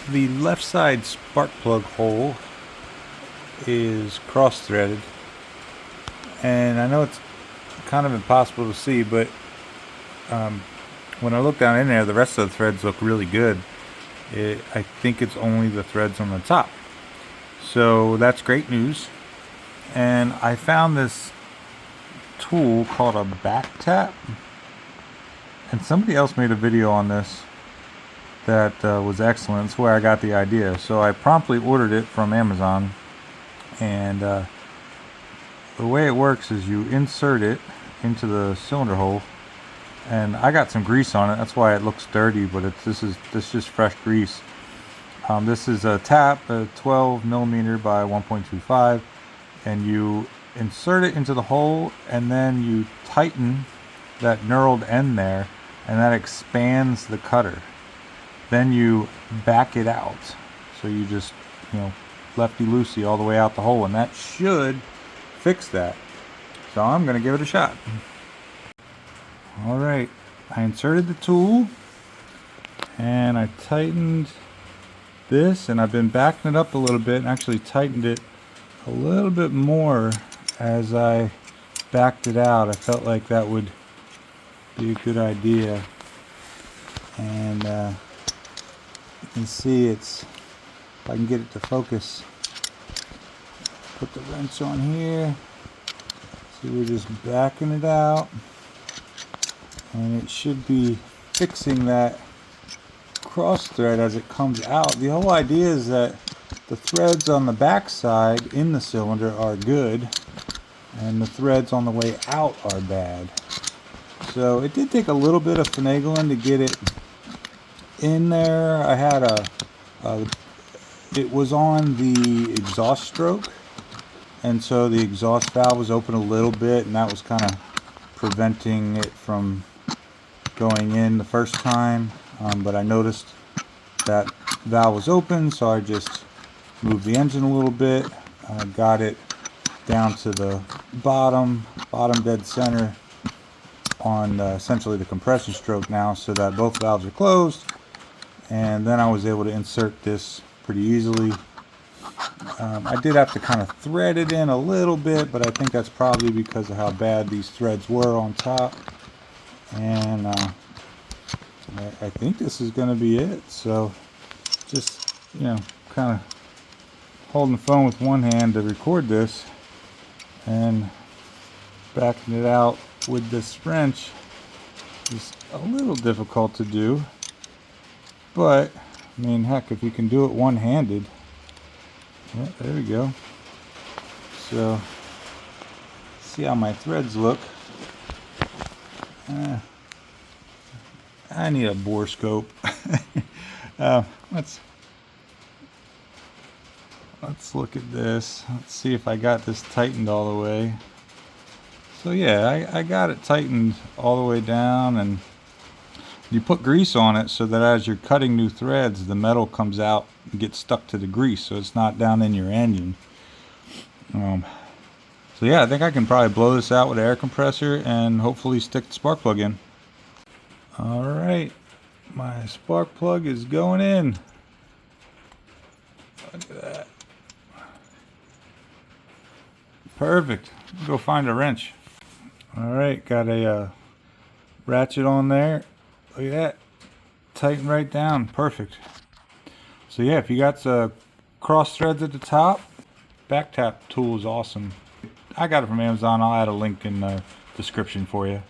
The left side spark plug hole is cross-threaded, and I know it's kind of impossible to see, but when I look down in there, the rest of the threads look really good. I think it's only the threads on the top, so that's great news. And I found this tool called a backtap, and somebody else made a video on this that was excellent. That's where I got the idea. So I promptly ordered it from Amazon, and the way it works is you insert it into the cylinder hole, and I got some grease on it. That's why it looks dirty, but this is just fresh grease. This is a tap, a 12 millimeter by 1.25, and you insert it into the hole, and then you tighten that knurled end there, and that expands the cutter. Then you back it out, so you just, lefty loosey all the way out the hole, and that should fix that. So I'm gonna give it a shot. All right, I inserted the tool and I tightened this, and I've been backing it up a little bit and actually tightened it a little bit more as I backed it out. I felt like that would be a good idea. And you can see if I can get it to focus, put the wrench on here. See, we're just backing it out, and it should be fixing that cross thread as it comes out. The whole idea is that the threads on the back side in the cylinder are good, and the threads on the way out are bad. So it did take a little bit of finagling to get it in there. I had it was on the exhaust stroke, and so the exhaust valve was open a little bit, and that was kind of preventing it from going in the first time. But I noticed that valve was open, so I just moved the engine a little bit. I got it down to the bottom dead center on essentially the compression stroke now, so that both valves are closed. And then I was able to insert this pretty easily. I did have to kind of thread it in a little bit, but I think that's probably because of how bad these threads were on top. And I think this is going to be it. So just, kind of holding the phone with one hand to record this and backing it out with this wrench is a little difficult to do. But, I mean, heck, if you can do it one-handed. Yeah, there we go. So, see how my threads look. I need a bore scope. Let's look at this. Let's see if I got this tightened all the way. So yeah, I got it tightened all the way down, and you put grease on it so that as you're cutting new threads, the metal comes out and gets stuck to the grease, so it's not down in your engine. So yeah, I think I can probably blow this out with an air compressor and hopefully stick the spark plug in. Alright, my spark plug is going in. Look at that. Perfect. Go find a wrench. Alright, got a ratchet on there. Look at that. Tighten right down. Perfect. So yeah, if you got cross threads at the top, backtap tool is awesome. I got it from Amazon. I'll add a link in the description for you.